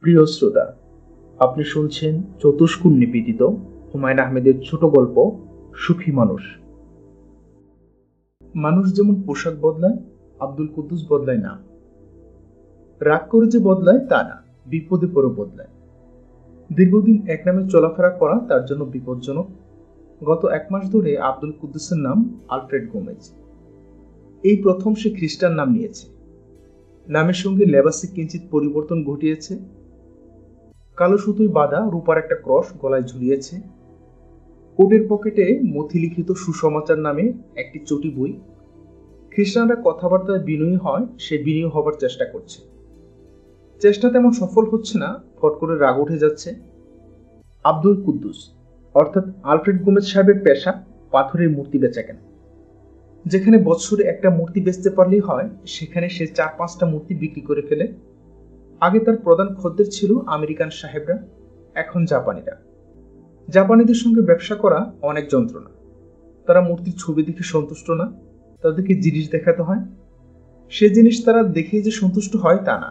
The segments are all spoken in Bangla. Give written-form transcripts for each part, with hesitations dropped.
প্রিয় শ্রোতা, আপনি শুনছেন চতুষ্কুণ নিবেদিত হুমায়ুন আহমেদের ছোট গল্প সুখী মানুষ। মানুষ যেমন পোশাক বদলায়, আব্দুল কুদ্দুস বদলায় না। রাগ করে যে বদলায় তা না, বিপদে পড়ে বদলায়। দীর্ঘদিন এক নামে চলাফেরা করা তার জন্য বিপজ্জনক। গত 1 মাস ধরে আব্দুল কুদ্দুসের নাম আলফ্রেড গোমেজ। এই প্রথম সে খ্রিস্টান নাম নিয়েছে। নামের সঙ্গে লেবাসে কিঞ্চিত পরিবর্তন ঘটিয়েছে। কালো সুতোয় বাঁধা রূপার একটা ক্রস গলায় ঝুলিয়েছে। কোটের পকেটে মথিলিখিত সুসমাচার নামে একটি চটি বই। খ্রিস্টানরা কথাবার্তায় বিনয়ী হয়, সে বিনয়ী হবার চেষ্টা করছে। চেষ্টা তেমন সফল হচ্ছে না, ফট করে রাগ উঠে যাচ্ছে। আব্দুল কুদ্দুস অর্থাৎ আলফ্রেড গোমেজ সাহেবের পেশা পাথরের মূর্তি বেচাকেনা। যেখানে বছরে একটা মূর্তি বেচতে পারলেই হয়, সেখানে সে 4-5টা মূর্তি বিক্রি করে ফেলে। আগে তার প্রধান খদ্দের ছিল আমেরিকান সাহেবরা, এখন জাপানিরা। জাপানিদের সঙ্গে ব্যবসা করা অনেক যন্ত্রণা। তারা মূর্তির ছবি দেখে সন্তুষ্ট না, তাদেরকে জিনিস দেখাতে হয়। সে জিনিস তারা দেখেই যে সন্তুষ্ট হয় তা না,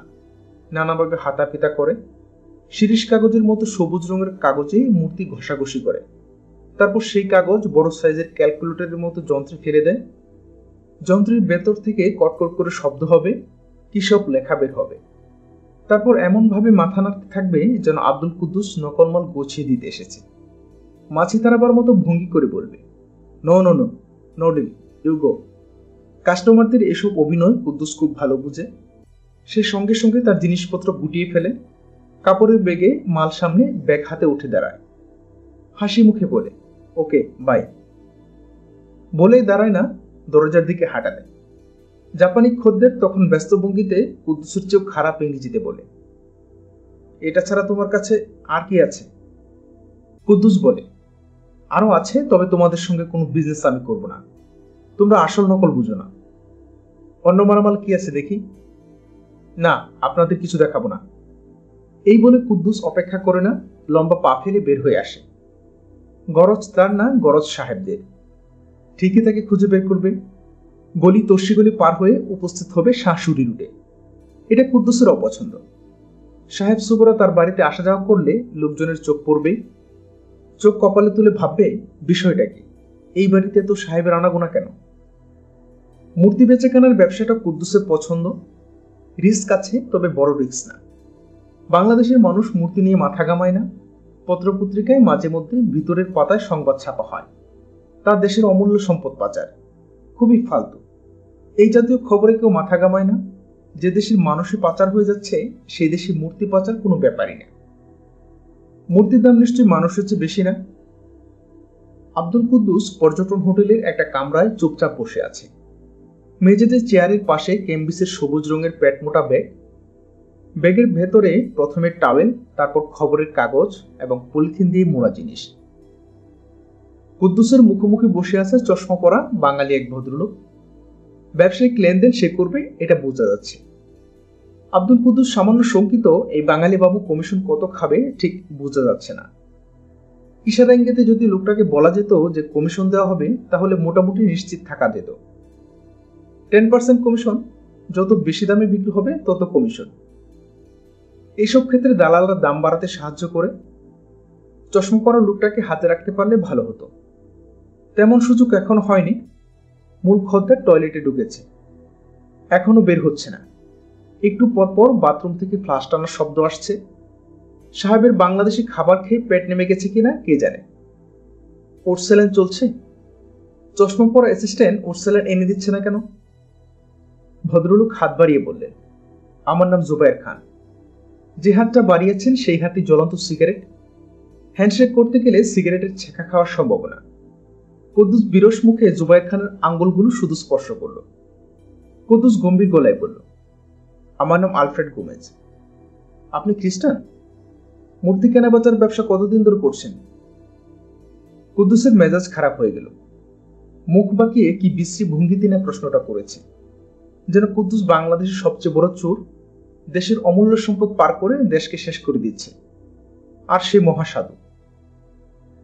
নানাভাবে হাতাপিতা করে। শিরিষ কাগজের মতো সবুজ রঙের কাগজে মূর্তি ঘষাঘষি করে। তারপর সেই কাগজ বড় সাইজের ক্যালকুলেটরের মতো যন্ত্রে ফেলে দেয়। যন্ত্রের ভেতর থেকে কটকট করে শব্দ হবে, কি সব লেখা বের হবে। তারপর এমনভাবে মাথা নাড়তে থাকবে যেন আব্দুল কুদ্দুস নকলমাল গুছিয়ে দিতে এসেছে। মাছি তাড়াবার মতো ভঙ্গি করে বলবে, no no no no deal, you go. কাস্টমারদের এসব অভিনয় কুদ্দুস খুব ভালো বুঝে। সে সঙ্গে সঙ্গে তার জিনিসপত্র গুটিয়ে ফেলে, কাপড়ের ব্যাগে মাল সামনে ব্যাগ হাতে উঠে দাঁড়ায়। হাসি মুখে বলে, ওকে বাই। বলেই দাঁড়ায় না, দরজার দিকে হাঁটা দেয়। জাপানি খদ্দের তখন ব্যস্ত ভঙ্গিতে কুদ্দুসের চেয়েও খারাপ ইংরেজিতে বলে, এটা ছাড়া তোমার কাছে আর কি আছে? কুদ্দুস বলে, আরো আছে, তবে তোমাদের সঙ্গে কোনো বিজনেস আমি করব না। তোমরা আসল নকল বুঝো না। অন্য মারামাল কি আছে দেখি? না, আপনাদের কিছু দেখাবো না। এই বলে কুদ্দুস অপেক্ষা করে না, লম্বা পা ফেলে বের হয়ে আসে। গরজ তার না, গরজ সাহেবদের। ঠিকই তাকে খুঁজে বের করবে। গলি তর্ষি গলি পার হয়ে উপস্থিত হবে শাশুড়ি রুটে। এটা কুদ্দুসের অপছন্দ। সাহেব সুবরা তার বাড়িতে আসা যাওয়া করলে লোকজনের চোখ পড়বে। চোখ কপালে তুলে ভাববে, বিষয়টা কি, এই বাড়িতে তো সাহেবের আনাগোনা কেন? মূর্তি বেচাকেনার ব্যবসাটা কুদ্দুসের পছন্দ। রিস্ক আছে, তবে বড় রিস্ক না। বাংলাদেশের মানুষ মূর্তি নিয়ে মাথা ঘামায় না। পত্রপত্রিকায় মাঝে মধ্যে ভিতরের পাতায় সংবাদ ছাপা হয়, তার দেশের অমূল্য সম্পদ পাচার। খুবই ফালতু। এই জাতীয় খবরে কেউ মাথা ঘামায় না। যে দেশের মানুষই পাচার হয়ে যাচ্ছে, সেই দেশে মূর্তি পাচার কোনো ব্যাপারই না। মূর্তির দাম নিশ্চয়ই মানুষের চেয়ে বেশি না। আব্দুল কুদ্দুস পর্যটন হোটেলের একটা কামরায় চুপচাপ বসে আছে। মেঝেতে চেয়ারের পাশে ক্যাম্বিসের সবুজ রঙের পেটমোটা ব্যাগ। ব্যাগের ভেতরে প্রথমে টাওয়েল, তারপর খবরের কাগজ এবং পলিথিন দিয়ে মোড়া জিনিস। কুদ্দুসের মুখোমুখি বসে আছে চশমা পরা বাঙালি এক ভদ্রলোক। ব্যবসায়িক লেনদেন সে করবে, এটা বোঝা যাচ্ছে। আব্দুল কুদ্দুস সামান্য শঙ্কিত, এই বাঙালি বাবু কমিশন কত খাবে ঠিক বোঝা যাচ্ছে না। ইশারা ইঙ্গিতে যদি লোকটাকে বলা যেত যে কমিশন দেওয়া হবে, তাহলে মোটামুটি নিশ্চিত থাকা যেত। 10% কমিশন, যত বেশি দামে বিক্রি হবে তত কমিশন। এইসব ক্ষেত্রে দালালরা দাম বাড়াতে সাহায্য করে। চশমা পরা লোকটাকে হাতে রাখতে পারলে ভালো হতো। তেমন সুযোগ এখনো হয়নি। মূল খদ্দের টয়লেটে ঢুকেছে, এখনো বের হচ্ছে না। একটু পরপর বাথরুম থেকে ফ্লাশ টানার শব্দ আসছে। সাহেবের বাংলাদেশি খাবার খেয়ে পেট নেমে গেছে কিনা কে জানে। ওট স্যালাইন চলছে। চশমা পরা অ্যাসিস্ট্যান্ট ওট স্যালাইন এনে দিচ্ছে না কেন? ভদ্রলোক হাত বাড়িয়ে বললেন, আমার নাম জুবায়ের খান। যে হাতটা বাড়িয়েছেন সেই হাতটি জ্বলন্ত সিগারেট। হ্যান্ডশেক করতে গেলে সিগারেটের ছেঁকা খাওয়ার সম্ভাবনা। কুদ্দুস বিরস মুখে জুবায়ের খানের আঙ্গুলগুলো শুধু স্পর্শ করল। কুদ্দুস গম্ভীর গলায় বলল, আমার নাম আলফ্রেড গোমেজ। আপনি খ্রিস্টান? মূর্তি কেনাবেচার ব্যবসা কতদিন ধরে করছেন? কুদ্দুসের মেজাজ খারাপ হয়ে গেল। মুখ বাঁকিয়ে কি বিশ্রী ভঙ্গিতে না প্রশ্নটা করেছে, যেন কুদ্দুস বাংলাদেশের সবচেয়ে বড় চোর, দেশের অমূল্য সম্পদ পার করে দেশকে শেষ করে দিচ্ছে, আর সে মহাসাধু।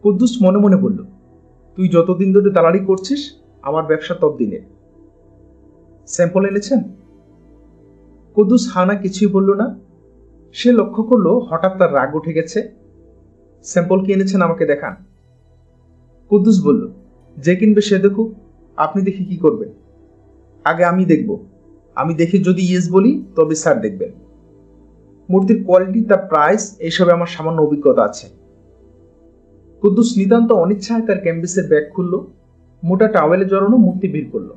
কুদ্দুস মনে মনে বলল, তুই যতদিন ধরে দালালি করছিস, আমার ব্যবসা ততদিনের। স্যাম্পল এনেছেন? কুদ্দুস হানা কিছুই বলল না। সে লক্ষ্য করলো হঠাৎ তার রাগ উঠে গেছে। স্যাম্পল কি এনেছেন আমাকে দেখান। কুদ্দুস বলল, যে কিনবে সে দেখুক, আপনি দেখে কি করবেন? আগে আমি দেখব, আমি দেখে যদি ইয়েস বলি তবে স্যার দেখবেন। মূর্তির কোয়ালিটি, তার প্রাইস, এইসবে আমার সামান্য অভিজ্ঞতা আছে। কুদ্দুস নিতান্ত অনিচ্ছায় তার ক্যাম্বিসের ব্যাগ খুলল, মোটা টাওয়েলে জড়ানো মূর্তি বের করল।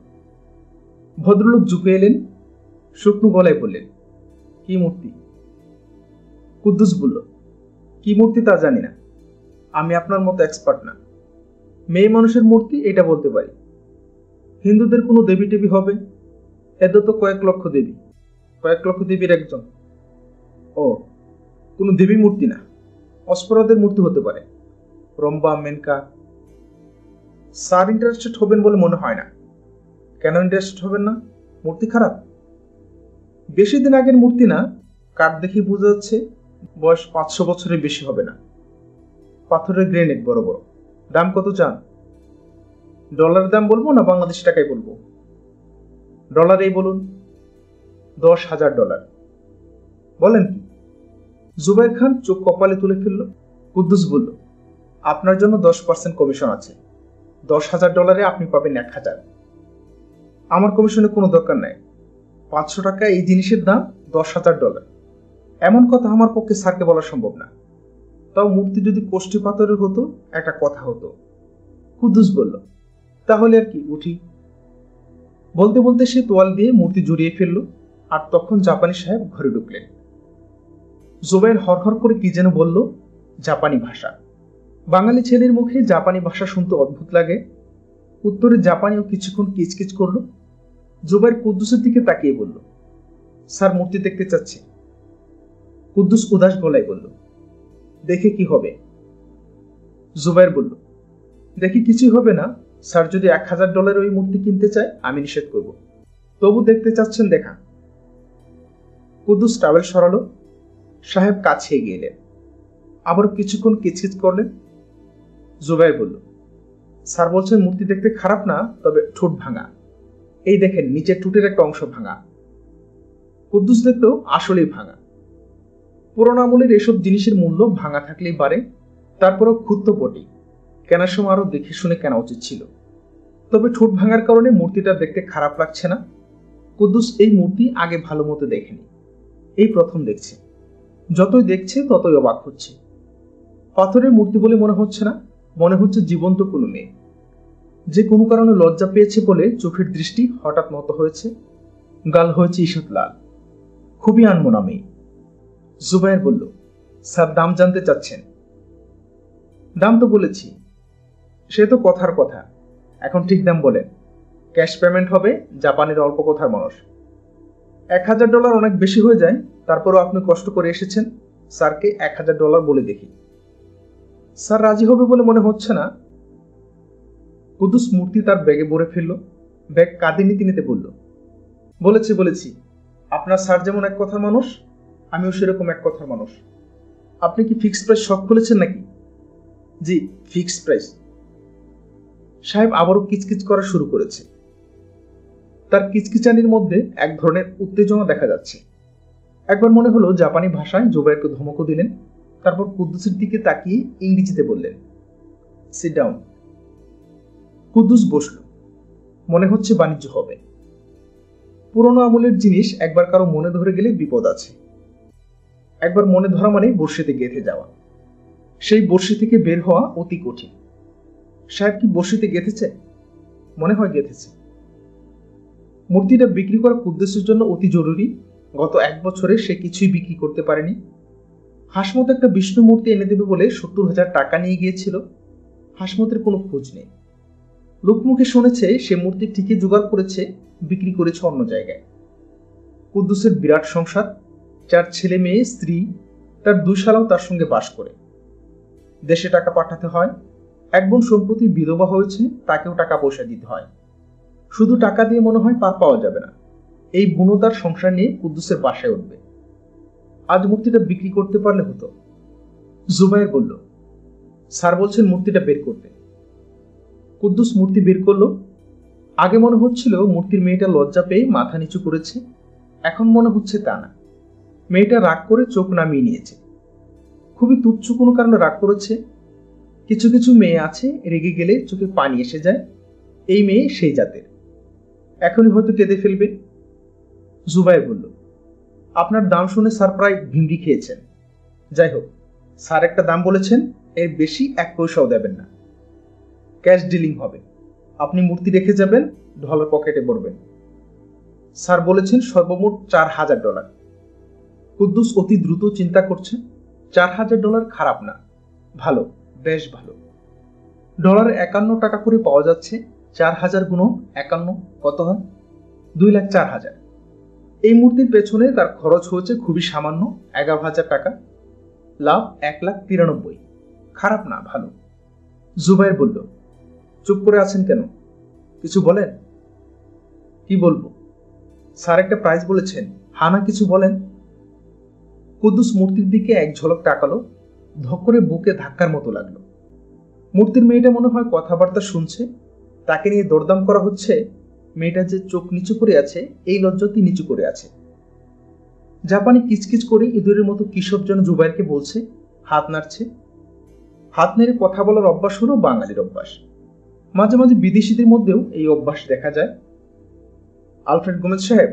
ভদ্রলোক ঝুঁকে এলেন, শুকনো গলায় বললেন, কি মূর্তি? কুদ্দুস বলল, কি মূর্তি তা জানি না, আমি আপনার মতো এক্সপার্ট না। মেয়ে মানুষের মূর্তি এটা বলতে পারি। হিন্দুদের কোনো দেবী টেবী হবে? এদের তো কয়েক লক্ষ দেবী, কয়েক লক্ষ দেবীর একজন। ও, কোনো দেবী মূর্তি না, অস্পরাদের মূর্তি হতে পারে, রম্বা, মেনকা। স্যার ইন্টারেস্টেড হবেন বলে মনে হয় না। কেন ইন্টারেস্টেড হবেন না? মূর্তি খারাপ? বেশি দিন আগের মূর্তি না, কাঠ দেখে বোঝা যাচ্ছে বয়স 500 বছরের বেশি হবে না। পাথরের গ্রেনেড বড় বড়। দাম কত চান? ডলারের দাম বলবো না বাংলাদেশি টাকায় বলবো? ডলারেই বলুন। $10,000। বলেন কি? জুবাইর খান চোখ কপালে তুলে ফেলল। কুদ্দুস বলল, আপনার জন্য 10% কমিশন আছে। $10,000 আপনি পাবেন 1,000। আমার কমিশনে কোনো দরকার নাই। 500 টাকা এই জিনিসের দাম, $10,000। এমন কথা আমার পক্ষে স্যারকে বলা সম্ভব না। তাও মূর্তি যদি কোষ্ঠী পাথরের হতো একটা কথা হতো। কুদ্দুস বলল, তাহলে আর কি, উঠি। বলতে বলতে সে তোয়াল দিয়ে মূর্তি জড়িয়ে ফেলল, আর তখন জাপানি সাহেব ঘরে ঢুকলেন। জুবাইর হরহর করে কি যেন বলল, জাপানি ভাষা। বাঙালি ছেলের মুখে জাপানি ভাষা শুনতে অদ্ভুত লাগে। উত্তরে জাপানিও কিছুক্ষণ কিচকিচ করল। জুবাইর কুদ্দুসের দিকে তাকিয়ে বলল, স্যার মূর্তি দেখতে চাচ্ছে। কুদ্দুস উদাস গলায় বলল, দেখে কি হবে? জুবাইর বলল, দেখে কিছুই হবে না। স্যার যদি $1,000 ওই মূর্তি কিনতে চায় আমি নিষেধ করব। তবু দেখতে চাচ্ছেন, দেখা। কুদ্দুস টাওয়েল সরালো। সাহেব কাছে এগিয়ে এলেন, আবার কিছুক্ষণ কিচকিচ করলেন। জুবাইর বলল, স্যার বলছেন মূর্তি দেখতে খারাপ না, তবে ঠোঁট ভাঙা। এই দেখেন, নিচের ঠোঁটের একটা অংশ ভাঙা। কুদ্দুস দেখলো আসলেই ভাঙা। পুরোনো আমলের এসব জিনিসের মূল্য ভাঙা থাকলেই বাড়ে। তারপরও ক্ষুদ্র বটে, কেনার সময় আরো দেখে শুনে কেনা উচিত ছিল। তবে ঠোঁট ভাঙার কারণে মূর্তিটা দেখতে খারাপ লাগছে না। কুদ্দুস এই মূর্তি আগে ভালো মতো দেখেনি, এই প্রথম দেখছে। যতই দেখছে ততই অবাক হচ্ছে। পাথরের মূর্তি বলে মনে হচ্ছে না, মনে হচ্ছে জীবন্ত কোনো মেয়ে, যে কোনো কারণে লজ্জা পেয়েছে বলে চোখের দৃষ্টি হঠাৎ নত হয়েছে, গাল হয়েছে ঈষৎ লাল। খুবই আনমনা মেয়ে। জুবাইর বলল, স্যার দাম জানতে চাচ্ছেন? দাম তো বলেছি। সে তো কথার কথা, এখন ঠিক দাম বলেন। ক্যাশ পেমেন্ট হবে, জাপানের অল্প কথার মানুষ। $1,000 অনেক বেশি হয়ে যায়, তারপরও আপনি কষ্ট করে এসেছেন, স্যারকে $1,000 বলে দেখি। স্যার রাজি হবে বলে মনে হচ্ছে না। কুদ্দুস মূর্তি তার ব্যাগে ভরে ফেলল। ব্যাগ কাঁধে নিতে নিতে বলল, বলেছি, আপনার স্যার যেমন এক কথার মানুষ, আমিও সেরকম এক কথার মানুষ। আপনি কি ফিক্সড প্রাইস শপ খুলেছেন নাকি? জি, ফিক্সড প্রাইস। সাহেব আবারও কিচকিচ করা শুরু করেছে। তার কিচকিচানির মধ্যে এক ধরনের উত্তেজনা দেখা যাচ্ছে। একবার মনে হলো জাপানি ভাষায় জুবাইরকে ধমকও দিলেন। তারপর কুদ্দুসের দিকে তাকিয়ে ইংরেজিতে বললেন, সিট ডাউন। কুদ্দুস বসল। মনে হচ্ছে বাণিজ্য হবে। পুরনো আমলের জিনিস একবার কারো মনে ধরে গেলে বিপদ আছে। একবার মনে ধরা মানে বর্ষিতে গেঁথে যাওয়া। সেই বর্ষি থেকে বের হওয়া অতি কঠিন। সাহেব কি বর্ষিতে গেঁথেছে? মনে হয় গেঁথেছে। মূর্তিটা বিক্রি করা কুদ্দুসের জন্য অতি জরুরি। গত 1 বছরে সে কিছুই বিক্রি করতে পারেনি। হাসমত একটা বিষ্ণু মূর্তি এনে দেবে বলে 70,000 টাকা নিয়ে গিয়েছিল। হাসমতের কোনো খোঁজ নেই। লোকমুখে শুনেছে সে মূর্তি ঠিকই জোগাড় করেছে, বিক্রি করেছে অন্য জায়গায়। কুদ্দুসের বিরাট সংসার, 4 ছেলে মেয়ে, স্ত্রী, তার 2 শালাও তার সঙ্গে বাস করে। দেশে টাকা পাঠাতে হয়। এক বোন সম্প্রতি বিধবা হয়েছে, তাকেও টাকা পয়সা দিতে হয়। শুধু টাকা দিয়ে মনে হয় পার পাওয়া যাবে না। এই বোনও তার সংসার নিয়ে কুদ্দুসের বাসায় উঠবে। আজ মূর্তিটা বিক্রি করতে পারলে হতো। জুবাইর বলল, স্যার বলছেন মূর্তিটা বের করতে। কুদ্দুস মূর্তি বের করলো। আগে মনে হচ্ছিল মূর্তির মেয়েটা লজ্জা পেয়ে মাথা নিচু করেছে, এখন মনে হচ্ছে তা না। মেয়েটা রাগ করে চোখ নামিয়ে নিয়েছে। খুবই তুচ্ছ কোনো কারণে রাগ করেছে। কিছু কিছু মেয়ে আছে রেগে গেলে চোখে পানি এসে যায়, এই মেয়ে সেই জাতের। এখনই হয়তো কেঁদে ফেলবে। জুবাইর বলল, আপনার দাম শুনে স্যার প্রায় ভিমড়ি খেয়েছেন। যাই হোক, স্যার একটা দাম বলেছেন, এর বেশি এক পয়সাও দেবেন না। ক্যাশ ডিলিং হবে। আপনি মূর্তি রেখে যাবেন, ডলার পকেটে ভরবেন। স্যার বলেছেন সর্বমোট $4000। কুদ্দুস অতি দ্রুত চিন্তা করছে। $4000 খারাপ না, ভালো, বেশ ভালো। ডলার 51 টাকা করে পাওয়া যাচ্ছে। 4000 গুণন 51 কত হয়? 2,04,000। এই মূর্তির পেছনে তার খরচ হয়েছে খুবই সামান্য 11,000 টাকা। লাভ 1,93,000। খারাপ না, ভালো। জুবাইর বলল, চুপ করে আছেন কেন? কিছু বলেন। কি বলবো? স্যার একটা প্রাইস বলেছেন, হানা কিছু বলেন। কুদ্দুস মূর্তির দিকে এক ঝলক তাকালো, ধক করে বুকে ধাক্কার মতো লাগলো। মূর্তির মেয়েটা মনে হয় কথাবার্তা শুনছে, তাকে নিয়ে দরদাম করা হচ্ছে। মেয়েটা যে চোখ নিচু করে আছে, এই লজ্জাতেই নিচু করে আছে। জাপানি কিচকিচ করে ইঁদুরের মতো কিসব যেন জুবাইরকে বলছে, হাত নাড়ছে। হাত নেড়ে কথা বলার অভ্যাস হলো বাঙালির অভ্যাস। মাঝে মাঝে বিদেশিদের মধ্যেও এই অভ্যাস দেখা যায়। আলফ্রেড গোমেজ সাহেব?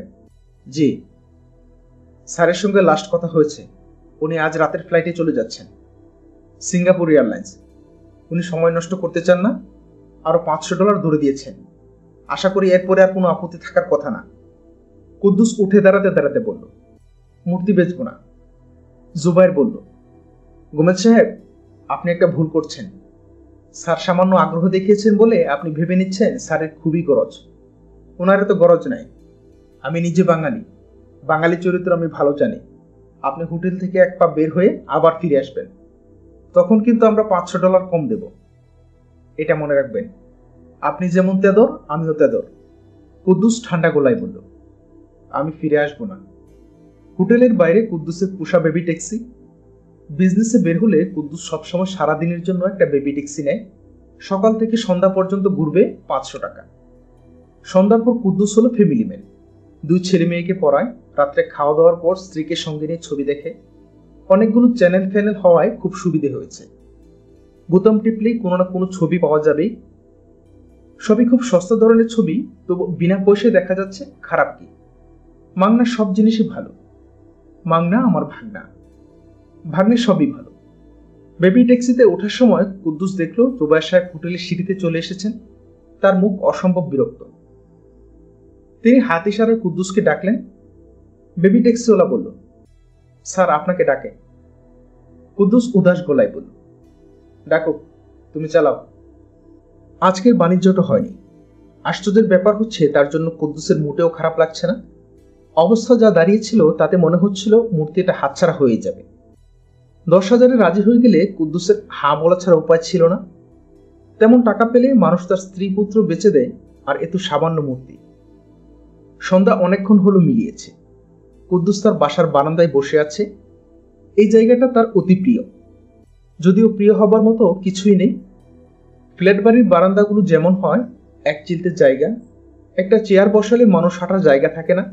জি। স্যারের সঙ্গে লাস্ট কথা হয়েছে, উনি আজ রাতের ফ্লাইটে চলে যাচ্ছেন, সিঙ্গাপুর এয়ারলাইন্স। উনি সময় নষ্ট করতে চান না, আরো $500 ধরে দিয়েছেন। আশা করি এরপরে আর কোনো আপত্তি থাকার কথা না। কুদ্দুস উঠে দাঁড়াতে দাঁড়াতে বলল, মূর্তি বেচবো না। জুবাইর বলল, গোমেজ সাহেব, আপনি একটা ভুল করছেন। স্যার সামান্য আগ্রহ দেখিয়েছেন বলে আপনি ভেবে নিচ্ছেন স্যারের খুবই গরজ। ওনার এত গরজ নাই। আমি নিজে বাঙালি, বাঙালি চরিত্র আমি ভালো জানি। আপনি হোটেল থেকে এক পা বের হয়ে আবার ফিরে আসবেন, তখন কিন্তু আমরা $500 কম দেব। এটা মনে রাখবেন, আপনি যেমন তেদর আমিও তেদর। কুদ্দুস ঠান্ডা গলায় বলল, আমি ফিরে আসবো না। হোটেলের বাইরে কুদ্দুসের পুষা বেবি ট্যাক্সি। বিজনেসে বের হলে কুদ্দুস সবসময় সারাদিনের জন্য একটা বেবি ট্যাক্সি নেয়। সকাল থেকে সন্ধ্যা পর্যন্ত ঘুরবে, $500। সন্ধ্যার পর কুদ্দুস হলো ফ্যামিলি ম্যান। 2 ছেলে মেয়েকে পড়ায়, রাত্রে খাওয়া দাওয়ার পর স্ত্রীকে সঙ্গে নিয়ে ছবি দেখে। অনেকগুলো চ্যানেল ফ্যানেল হওয়ায় খুব সুবিধে হয়েছে। বোতাম টিপলেই কোনো না কোনো ছবি পাওয়া যাবেই। সবই খুব সস্তা ধরনের ছবি, তবু বিনা পয়সায় দেখা যাচ্ছে, খারাপ কি? মাংনা সব জিনিসই ভালো। মাংনা আমার ভাগনা, ভাগ্নে সবই ভালো। বেবি ট্যাক্সিতে ওঠার সময় কুদ্দুস দেখলো জুবাইর সাহেব হোটেলের সিঁড়িতে চলে এসেছেন। তার মুখ অসম্ভব বিরক্ত। তিনি হাত ইশারায় কুদ্দুসকে ডাকলেন। বেবি ট্যাক্সিওয়ালা বলল, স্যার আপনাকে ডাকে। কুদ্দুস উদাস গলায় বলল, ডাকুক, তুমি চালাও। আজকের বাণিজ্যটা হয়নি। আশ্চর্যের ব্যাপার হচ্ছে, তার জন্য কুদ্দুসের মোটেও খারাপ লাগছে না। অবস্থা যা দাঁড়িয়েছিল তাতে মনে হচ্ছিল মূর্তিটা হাতছাড়া হয়ে যাবে। 10,000-এ রাজি হয়ে গেলে কুদ্দুসের হা বলা ছাড়া উপায় ছিল না। তেমন টাকা পেলে মানুষ তার স্ত্রী পুত্র বেচে দেয়, আর এত সামান্য মূর্তি। সন্ধ্যা অনেকক্ষণ হলো মিলিয়েছে। কুদ্দুস তার বাসার বারান্দায় বসে আছে। এই জায়গাটা তার অতি প্রিয়, যদিও প্রিয় হবার মতো কিছুই নেই। ফ্ল্যাট বাড়ির বারান্দাগুলো যেমন হয়, এক চিলতে জায়গা, একটা চেয়ার বসালে মানুষ হাঁটার জায়গা থাকে না।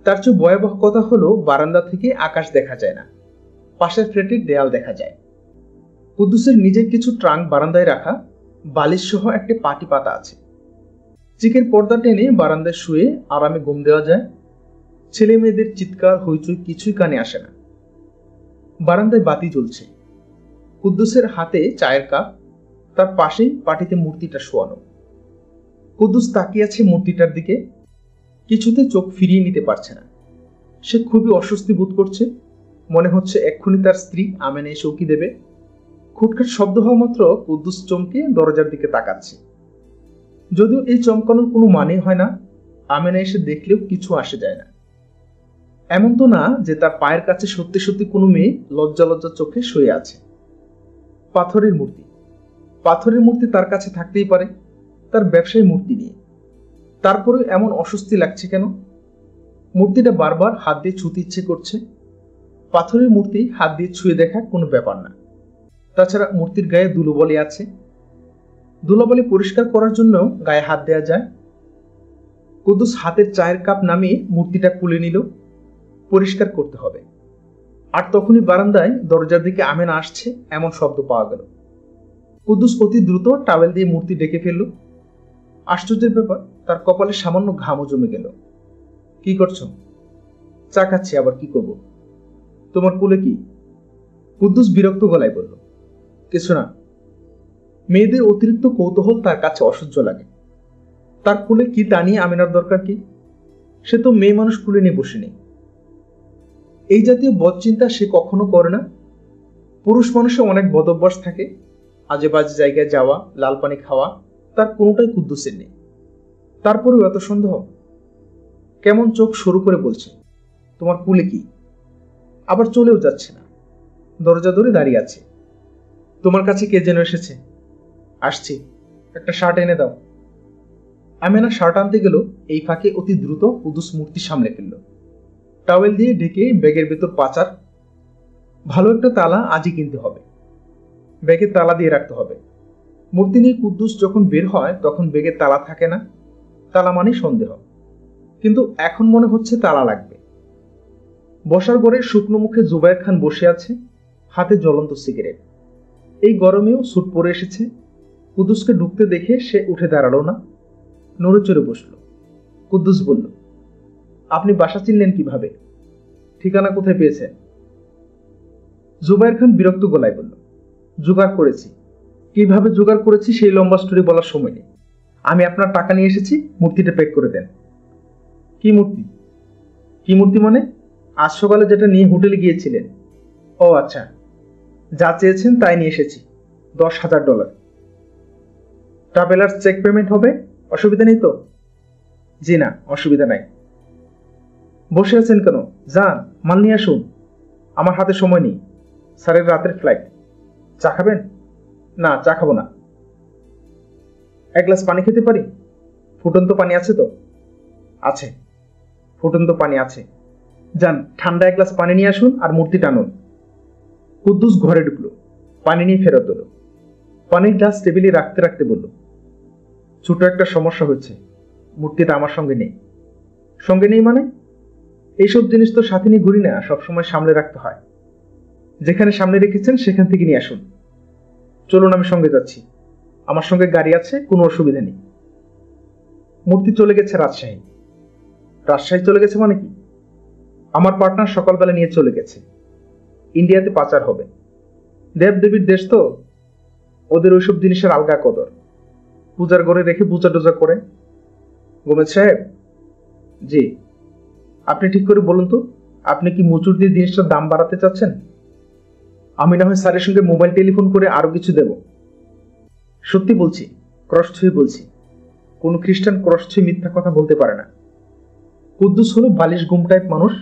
তার চেয়ে ভয়াবহ কথা হলো, বারান্দা থেকে আকাশ দেখা যায় না, পাশের ফ্ল্যাটের দেয়াল দেখা যায়। কুদ্দুসের নিজের কিছু ট্রাঙ্ক বারান্দায় রাখা, বালিশ সহ একটা পাটি পাতা আছে। চিকের পর্দা টেনে বারান্দায় শুয়ে আরামে ঘুম দেওয়া যায়। ছেলে মেয়েদের চিৎকার হইচই কিছুই কানে আসে না। বারান্দায় বাতি জ্বলছে। কুদ্দুসের হাতে চায়ের কাপ, তার পাশেই পাটিতে মূর্তিটা শোয়ানো। কুদ্দুস তাকিয়ে আছে মূর্তিটার দিকে, কিছুতে চোখ ফিরিয়ে নিতে পারছে না। সে খুবই অস্বস্তি বোধ করছে। মনে হচ্ছে এক্ষুনি তার স্ত্রী আমেনা এসে উকি দেবে। খুটখাট শব্দ হওয়া মাত্র কুদ্দুস চমকে দরজার দিকে তাকাচ্ছে। যদিও এই চমকানোর কোনো মানে হয় না, আমেনা এসে দেখলেও কিছু আসে যায় না। এমন তো না যে তার পায়ের কাছে সত্যি সত্যি কোনো মেয়ে লজ্জা লজ্জা চোখে শুয়ে আছে। পাথরের মূর্তি, পাথরের মূর্তি তার কাছে থাকতেই পারে, তার ব্যবসায়ী মূর্তি নিয়ে। তারপরেও এমন অস্বস্তি লাগছে কেন? মূর্তিটা বারবার হাত দিয়ে ছুঁতে ইচ্ছে করছে। পাথরের মূর্তি হাত দিয়ে ছুঁয়ে দেখা কোনো ব্যাপার না। তাছাড়া মূর্তির গায়ে ধুলোবালি আছে, ধুলোবালি পরিষ্কার করার জন্য গায়ে হাত দেওয়া যায়। কুদ্দুস হাতের চায়ের কাপ নামিয়ে মূর্তিটা খুলে নিল। পরিষ্কার করতে হবে। আর তখনই বারান্দায় দরজার দিকে আমেনা আসছে এমন শব্দ পাওয়া গেল। কুদ্দুস অতি দ্রুত টাওয়েল দিয়ে মূর্তি ডেকে ফেলল। আশ্চর্যের ব্যাপার, তার কপালে সামান্য ঘামও জমে গেল। কি করছো? চা খাচ্ছি, আবার কি করবো? তোমার কোলে কি? কুদ্দুস বিরক্ত গলায় বলল, কিছু না। মেয়েদের অতিরিক্ত কৌতূহল তার কাছে অসহ্য লাগে। তার কোলে কি তা নিয়ে আমিনার দরকার কি? সে তো মেয়ে মানুষ কোলে নিয়ে বসে নেই। এই জাতীয় বদচিন্তা সে কখনো করে না। পুরুষ মানুষের অনেক বদ অভ্যাস থাকে, আজে বাজে জায়গায় যাওয়া, লাল পানি খাওয়া, তার কোনোটাই কুদ্দুসের নেই। তারপরেও এত সন্দেহ? কেমন চোখ শুরু করে বলছে, তোমার কোলে কি? আবার চলেও যাচ্ছে না, দরজা ধরে দাঁড়িয়ে আছে। তোমার কাছে কে যেন এসেছে। আসছি, একটা শার্ট এনে দাও। আমেনা শার্ট আনতে গেল, এই ফাঁকে অতি দ্রুত কুদ্দুস মূর্তি সামলে ফেলল। টাওয়েল দিয়ে ঢেকে ব্যাগের ভেতর পাচার। ভালো একটা তালা আজই কিনতে হবে, ব্যাগে তালা দিয়ে রাখতে হবে। মূর্তি নিয়ে কুদ্দুস যখন বের হয় তখন ব্যাগে তালা থাকে না, তালা মানে সন্দেহ। কিন্তু এখন মনে হচ্ছে তালা লাগবে। বসার ঘরে শুকনো মুখে জুবায়ের খান বসে আছে, হাতে জ্বলন্ত সিগারেট। এই গরমেও স্যুট পরে এসেছে। কুদ্দুসকে ঢুকতে দেখে সে উঠে দাঁড়ালো না, নড়ে চড়ে বসল। কুদ্দুস বলল, আপনি বাসা চিনলেন কিভাবে? ঠিকানা কোথায় পেয়েছেন? জুবায়ের খান বিরক্ত গলায় বলল, জোগাড় করেছি। কিভাবে জোগাড় করেছি সেই লম্বা স্টোরি বলার সময় নেই। আমি আপনার টাকা নিয়ে এসেছি, মূর্তিটা প্যাক করে দেন। কি মূর্তি? কি মূর্তি মানে? আজ সকালে যেটা নিয়ে হোটেলে গিয়েছিলেন। ও আচ্ছা, যা চেয়েছেন তাই নিয়ে এসেছি, $10,000। ট্রাভেলার্স চেক পেমেন্ট হবে, অসুবিধা নেই তো? জি না, অসুবিধা নাই। বসে আছেন কেন? যান, মাল নিয়ে আসুন। আমার হাতে সময় নেই, স্যারের রাতের ফ্লাইট। চা খাবেন? না, চা খাবো না। এক গ্লাস পানি খেতে পারি? ফুটন্ত পানি আছে তো? আছে, ফুটন্ত পানি আছে। যান, ঠান্ডা এক গ্লাস পানি নিয়ে আসুন আর মূর্তি টানুন। কুদ্দুস ঘরে ঢুকলো, পানি নিয়ে ফেরত এলো। পানির গ্লাস টেবিলে রাখতে রাখতে বলল, ছোট একটা সমস্যা হচ্ছে, মূর্তিটা আমার সঙ্গে নেই। সঙ্গে নেই মানে? এইসব জিনিস তো সাথে নিয়ে ঘুরি না, সবসময় সামনে রাখতে হয়। যেখানে সামনে রেখেছেন সেখান থেকে নিয়ে আসুন। চলুন, আমি সঙ্গে যাচ্ছি। আমার সঙ্গে গাড়ি আছে, কোনো অসুবিধা নেই। মূর্তি চলে গেছে রাজশাহী। রাজশাহী চলে গেছে মানে কি? আমার পার্টনার সকালবেলা নিয়ে চলে গেছে। ইন্ডিয়াতে পাচার হবে। দেবদেবীর দেশ তো, ওদের ওইসব জিনিসের আলগা কদর। পূজার ঘরে রেখে পূজা টুজা করে। গোমেদ সাহেব। জি। আপনি ঠিক করে বলুন তো, আপনি কি মুচুর দিয়ে জিনিসটার দাম বাড়াতে চাচ্ছেন? আমি না হয় স্যারের সঙ্গে মোবাইল টেলিফোন করে আরো কিছু দেব। সত্যি বলছি, ক্রস ছুঁয়ে বলছি। কোন খ্রিস্টান ক্রস ছুঁয়ে মিথ্যা কথা বলতে পারে না। কুদ্দুস হলো বালিশ ঘুম টাইপ মানুষ।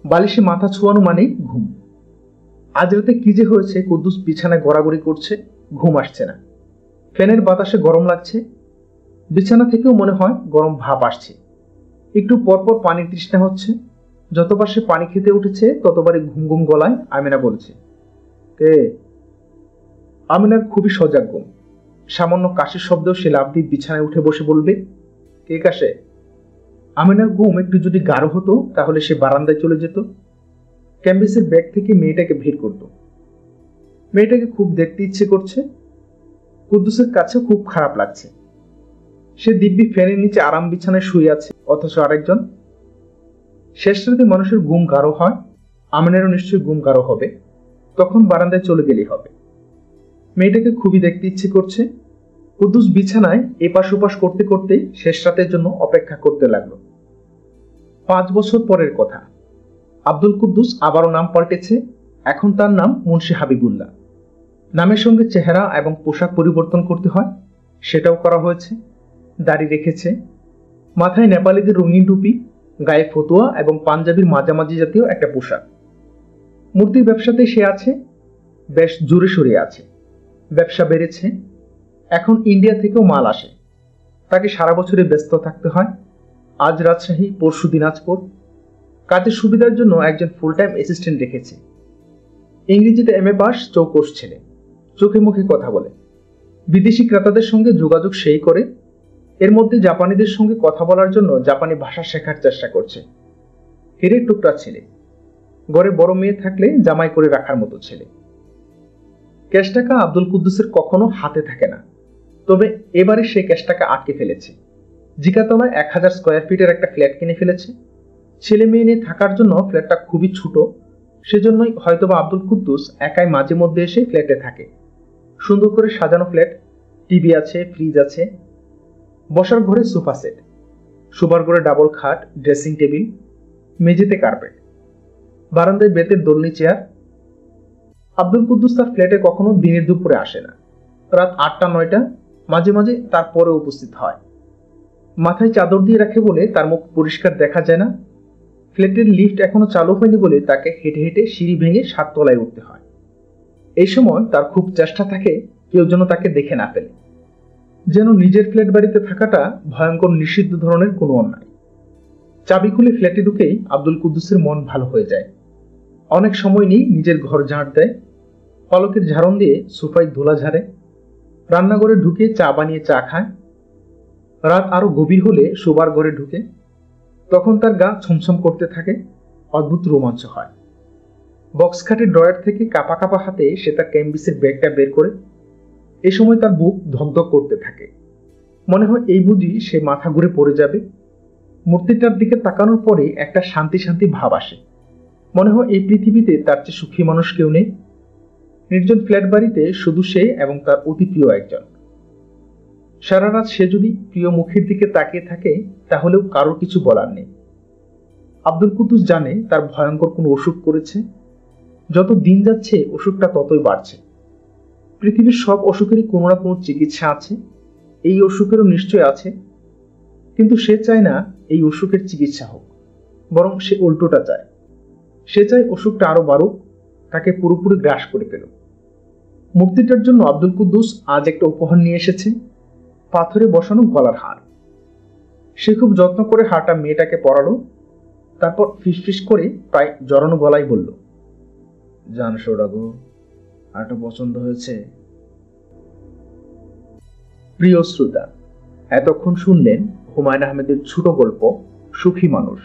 বালিশে মাথা ছোঁয়ানো মানেই ঘুম। আজ রাতে কি যে হয়েছে, কুদ্দুস বিছানায় গড়াগড়ি করছে, ঘুম আসছে না। ফ্যানের বাতাসে গরম লাগছে, বিছানা থেকেও মনে হয় গরম ভাপ আসছে। একটু পরপর পানির তৃষ্ণা হচ্ছে। যতবার সে পানি খেতে উঠেছে ততবারই ঘুম ঘুম গলায় আমিনা বলছে, কে? আমিনার খুবই সজাগ ঘুম। সামান্য কাশির শব্দেও সে লাফ দিয়ে বিছানায় উঠে বসে বলবে, কে কাশে? আমিনার ঘুম একটু যদি গাঢ় হতো তাহলে সে বারান্দায় চলে যেত, ক্যাম্বিসের ব্যাগ থেকে মেয়েটাকে ভিড় করত। মেয়েটাকে খুব দেখতে ইচ্ছে করছে। কুদ্দুসের কাছে খুব খারাপ লাগছে। সে দিব্যি ফ্যানের নিচে আরাম বিছানায় শুয়ে আছে, অথচ আরেকজন। শেষ রাতে মানুষের ঘুম গাঢ় হয়, আমিনারও নিশ্চয়ই ঘুম গাঢ় হবে। তখন বারান্দায় চলে গেলেই হবে। মেয়েটাকে খুবই দেখতে ইচ্ছে করছে। কুদ্দুস বিছানায় এপাশ ওপাশ করতে করতে শেষ রাতের জন্য অপেক্ষা করতে লাগলো। 5 বছর পরের কথা। আব্দুল কুদ্দুস আবারও নাম পাল্টেছে। এখন তার নাম মুন্সি হাবিবুল্লাহ। নামের সঙ্গে চেহারা এবং পোশাক পরিবর্তন করতে হয়, সেটাও করা হয়েছে। দাড়ি রেখেছে, মাথায় নেপালিদের রঙিন টুপি, গায়ে ফতুয়া এবং পাঞ্জাবির মাঝামাঝি জাতীয় একটা পোশাক। মূর্তির ব্যবসাতে সে আছে, বেশ জোরে সরে আছে। ব্যবসা বেড়েছে, এখন ইন্ডিয়া থেকেও মাল আসে। তাকে সারা বছরে ব্যস্ত থাকতে হয়। আজ রাজশাহী, পরশু দিনাজপুর। কাজের সুবিধার জন্য একজন ফুল টাইম অ্যাসিস্ট্যান্ট রেখেছে। ইংরেজিতে MA পাস, চৌকস ছেলে, চোখে মুখে কথা বলে। বিদেশি ক্রেতাদের সঙ্গে যোগাযোগ সেই করে। এর মধ্যে জাপানিদের সঙ্গে কথা বলার জন্য জাপানি ভাষা শেখার চেষ্টা করছে। হিরের টুকরা ছেলে, ঘরে বড় মেয়ে থাকলে জামাই করে রাখার মতো ছেলে। ক্যাশ টাকা আব্দুল কুদ্দুসের কখনো হাতে থাকে না, তবে এবারে সে ক্যাশ টাকা আটকে ফেলেছে। জিকাতলায় 1000 স্কোয়ার ফিটের একটা ফ্ল্যাট কিনে ফেলেছে। ছেলে মেয়ে নিয়ে থাকার জন্য ফ্ল্যাটটা খুবই ছোট, সেজন্যই হয়তোবা আব্দুল কুদ্দুস একাই মাঝে মধ্যে এসে ফ্ল্যাটে থাকে। সুন্দর করে সাজানো ফ্ল্যাট, টিভি আছে, ফ্রিজ আছে, বসার ঘরে সোফা সেট, শোবার ঘরে ডাবল খাট, ড্রেসিং টেবিল, মেঝেতে কার্পেট, বারান্দায় বেতের দোলনি চেয়ার। আব্দুল কুদ্দুস তার ফ্ল্যাটে কখনো দিনের দুপুরে আসে না, রাত 8টা 9টা, মাঝে মাঝে তার পরে উপস্থিত হয়। মাথায় চাদর দিয়ে রাখে বলে তার মুখ পরিষ্কার দেখা যায় না। ফ্ল্যাটের লিফট এখনো চালু হয়নি বলে তাকে হেঁটে হেঁটে সিঁড়ি ভেঙে 7 তলায় উঠতে হয়। এই সময় তার খুব চেষ্টা থাকে কেউ যেন তাকে দেখে না ফেলে, যেন নিজের ফ্ল্যাট বাড়িতে থাকাটা ভয়ঙ্কর নিষিদ্ধ ধরনের কোনো অন্যায়। চাবি খুলে ফ্ল্যাটে ঢুকেই আব্দুল কুদ্দুসের মন ভালো হয়ে যায়। অনেক সময় নিয়ে নিজের ঘর ঝাড় দেয়, পলকের ঝাড়ন দিয়ে সোফায় ধুলা ঝাড়ে, রান্নাঘরে ঢুকে চা বানিয়ে চা খায়। রাত আরো গভীর হলে শোবার ঘরে ঢুকে, তখন তার গা ছমছম করতে থাকে, অদ্ভুত রোমাঞ্চ হয়। বক্স খাটের ড্রয়ার থেকে কাঁপা কাঁপা হাতে সে তার ক্যাম্বিসের ব্যাগটা বের করে। এই সময় তার বুক ধকধক করতে থাকে, মনে হয় এই বুঝি সে মাথা ঘুরে পড়ে যাবে। মূর্তিটার দিকে তাকানোর পরে একটা শান্তি শান্তি ভাব আসে, মনে হয় এই পৃথিবীতে তার চেয়ে সুখী মানুষ কেউ নেই। নির্জন ফ্ল্যাট বাড়িতে শুধু সে এবং তার অতি প্রিয় একজন। সারা রাত সে যদি প্রিয় মুখের দিকে তাকিয়ে থাকে তাহলেও কারোর কিছু বলার নেই। আব্দুল কুদ্দুস জানে তার ভয়ঙ্কর কোনো অসুখ করেছে, যত দিন যাচ্ছে অসুখটা ততই বাড়ছে। পৃথিবীর সব অসুখেরই কোনো না কোনো চিকিৎসা আছে, এই অসুখেরও নিশ্চয় আছে, কিন্তু সে চায় না এই অসুখের চিকিৎসা হোক, বরং সে উল্টোটা চায়। সে চায় অসুখটা আরো বাড়ুক, তাকে পুরোপুরি গ্রাস করে ফেল। মূর্তিটার জন্য আব্দুল কুদ্দুস আজ একটা উপহার নিয়ে এসেছে, পাথরে বসানো গলার হার। সে খুব যত্ন করে হারটা মেয়েটাকে পরালো, তারপর ফিসফিস করে প্রায় জড়ানো গলায় বলল, জান সৌরাগো, হারটা পছন্দ হয়েছে? প্রিয় শ্রোতা, এতক্ষণ শুনলেন হুমায়ুন আহমেদের ছোট গল্প সুখী মানুষ।